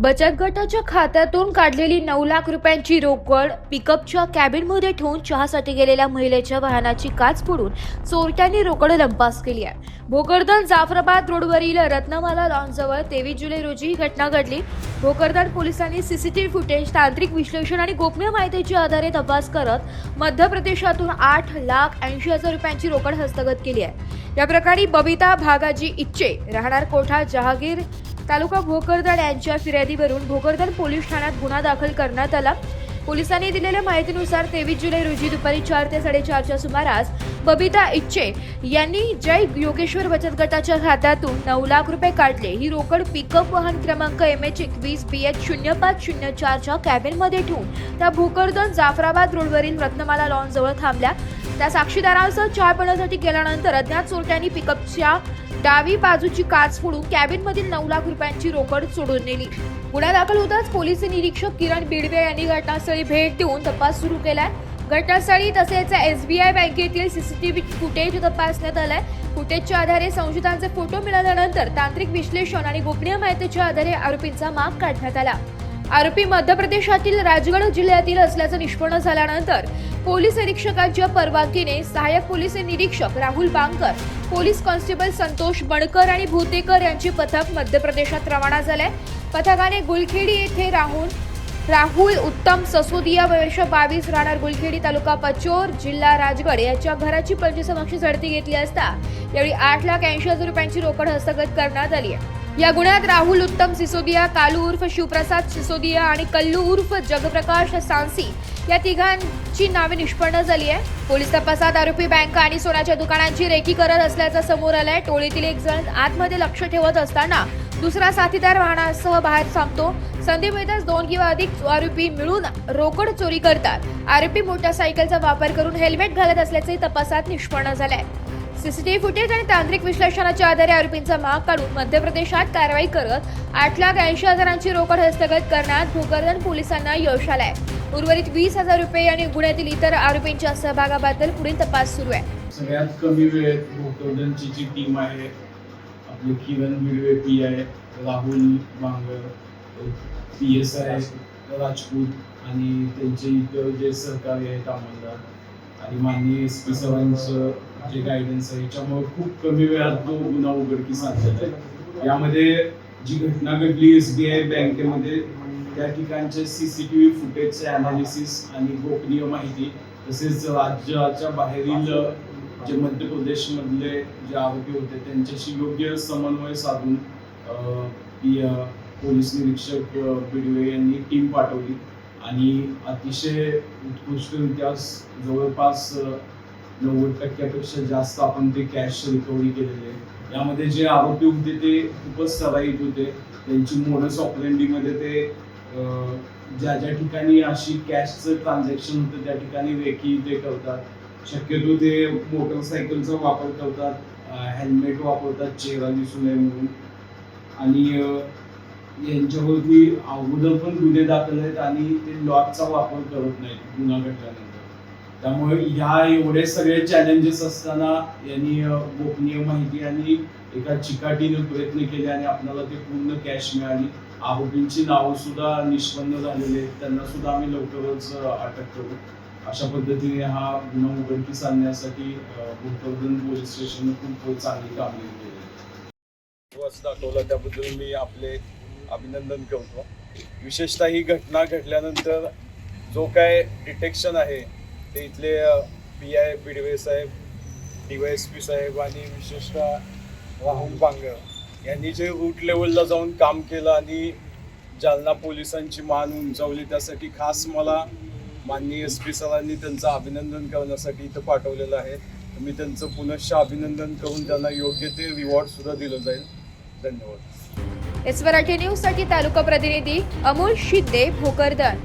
बचत गटाच्या खात्यातून काढलेली 9 लाख रुपयांची रोकड पिकअपच्या कॅबिनमध्ये ठेवून चहासाठी गेलेल्या महिलेच्या वाहनाची काच फोडून चोरट्यांनी रोकड लंपास केली आहे। भोकरदन जाफराबाद रोडवरील रत्नमाला लॉन्सजवळ 23 जुलै रोजी ही घटना घडली। भोकरदन पोलिसांनी सीसीटीव्ही फुटेज, तांत्रिक विश्लेषण आणि गोपनीय माहितीच्या आधारे तपास करत मध्य प्रदेशातून 8,80,000 रुपयांची रोकड हस्तगत केली आहे। या प्रकरणी बबिता भागाजी इच्चे राहणार कोठा जहागीर तालुका भोकरदन यांच्या फिर्यादीवरून भोकरदन पोलीस ठाण्यात गुन्हा दाखल करण्यात आला। पोलिसांनी दिलेल्या माहितीनुसार 23 जुलै रोजी दुपारी 4 ते 4:30च्या सुमारास बबिता इच्चे यांनी जय योगेश्वर बचत गटाच्या खात्यातून 9 लाख रुपये काढले। ही रोकड पिकअप वाहन क्रमांक MH21 BH 0504च्या कॅबिनमध्ये ठेवून त्या भोकरदन जाफराबाद रोडवरील रत्नमाला लॉन्सजवळ थांबल्या। त्या साक्षीदारांसह चहा पिण्यासाठी गेल्यानंतर अज्ञात चोरट्यांनी पिकअपच्या डावी बाजूची काच फोडून कॅबिनमधील 9 लाख रुपयांची रोकड चोरून नेली। गुन्हा दाखल होताच पोलीस निरीक्षक किरण बिडवे यांनी घटनास्थळी भेट देऊन तपास सुरू केलाय। घटनास्थळी तसेच SBI बँकेतील सीसीटीव्ही फुटेज तपासण्यात आलाय। फुटेजच्या आधारे संशयितांचे फोटो मिळाल्यानंतर तांत्रिक विश्लेषण आणि गोपनीय माहितीच्या आधारे आरोपींचा माग काढण्यात आला। आरोपी मध्य प्रदेशातील राजगड जिल्ह्यातील असल्याचं निष्पन्न झाल्यानंतर पोलीस निरीक्षकांच्या परवानगीने सहाय्यक पोलीस निरीक्षक राहुल बांकर, पोलीस कॉन्स्टेबल संतोष बणकर आणि भूतेकर यांचे पथक मध्य प्रदेशात रवाना झाले। पथकाने गुलखेडी येथे राहुल उत्तम ससोदिया वर्ष 22 राहणार गुलखेडी तालुका पचोर जिल्हा राजगड याच्या घराची पंचसमक्ष झडती घेतली असता यावेळी 8,80,000 रुपयांची रोकड हस्तगत करण्यात आली आहे। या गुन्ह्यात राहुल उत्तम सिसोदिया, कालू उर्फ शिवप्रसाद सिसोदिया आणि कल्लू उर्फ जगप्रकाश सांसी या तिघांची नावे निष्पन्न झाली आहे। पोलीस तपासात आरोपी बँका आणि सोन्याच्या दुकानांची रेकी करत असल्याचं समोर आलंय। टोळीतील एक जण आतमध्ये लक्ष ठेवत असताना दुसरा साथीदार वाहनासह बाहेर थांबतो। संधी मिळताच 2 किंवा अधिक आरोपी मिळून रोकड चोरी करतात। आरोपी मोटारसायकलचा वापर करून हेल्मेट घालत असल्याचे तपासात निष्पन्न झालंय। सीसीटीव्ही फुटेज आणि तांत्रिक विश्लेषणाच्या आधारे आरोपींचा माग काढून मध्य प्रदेशात कारवाई करत 8,80,000ची रोकड हस्तगत करण्यात भोकरदन पोलिसांना यश आलंय। उर्वरित 20,000 रुपये आणि गुन्ह्यातील इतर आरोपींच्या सहभागाबद्दल पुढील तपास सुरू आहे। सगळ्यात कमी वेळेत भोकरदनची जी टीम आहे, आपले किरण बिडवे PI, राहुल बांगर PSI राजपूत आणि त्यांचे इतर जे सहकारी आहेत अंमलदार आणि माननीय SP सरांचं जे गायडन्स आहे, याच्यामुळे खूप कमी वेळात तो गुन्हा उघडकीस आणलेला आहे। यामध्ये जी घटना घडली SBI बँकेमध्ये, त्या ठिकाणचे CCTV फुटेजचे अनालिसिस आणि गोपनीय माहिती तसेच राज्याच्या बाहेरील जे मध्य प्रदेशमधले जे आरोपी होते त्यांच्याशी योग्य समन्वय साधून पोलीस निरीक्षक बिडवे यांनी टीम पाठवली आणि अतिशय उत्कृष्टरित्या जवळपास 90% जास्त आपण ते कॅश रिकव्हरी केलेले आहे। यामध्ये जे आरोपी होते ते खूपच सराईत होते। त्यांची मोडस ऑपरेंडीमध्ये ते ज्या ज्या ठिकाणी अशी कॅशचं ट्रान्झॅक्शन होतं त्या ठिकाणी रेकी ते करतात। शक्यतो ते मोटरसायकलचा वापर करतात, हेल्मेट वापरतात चेहरा दिसू नये म्हणून, आणि यांच्यावरती अगोदर पण गुन्हे दाखल आहेत आणि ते लॉकचा वापर करत नाहीत गुन्हा घडल्यानंतर। त्यामुळे ह्या एवढे सगळे चॅलेंजेस असताना यांनी गोपनीय माहिती आणि एका चिकाटीने प्रयत्न केले आणि आपल्याला ते पूर्ण कॅश मिळाली। आरोपींची नावं सुद्धा निष्पन्न झालेले आहेत, त्यांना सुद्धा आम्ही लवकरच अटक करू। अशा पद्धतीने हा गुन्हा उघडकीस आणण्यासाठी भोकरदन पोलीस स्टेशनने खूप चांगली कामगिरी केली। दाखवला त्याबद्दल मी आपले अभिनंदन करतो। विशेषतः ही घटना घडल्यानंतर जो काय डिटेक्शन आहे ते इथले PI बिडवे साहेब, DYSP साहेब आणि विशेषतः राहुल बांगर यांनी जे रूट लेवलला जाऊन काम केलं आणि जालना पोलिसांची मान उंचावली, त्यासाठी खास मला माननीय SP सरांनी त्यांचं अभिनंदन करण्यासाठी इथं पाठवलेलं आहे। मी त्यांचं पुनश्च अभिनंदन करून त्यांना योग्य ते रिवॉर्ड सुद्धा दिलं जाईल। धन्यवाद। मराठी न्यूज साठी तालुका प्रतिनिधी अमोल शिंदे, भोकरदन।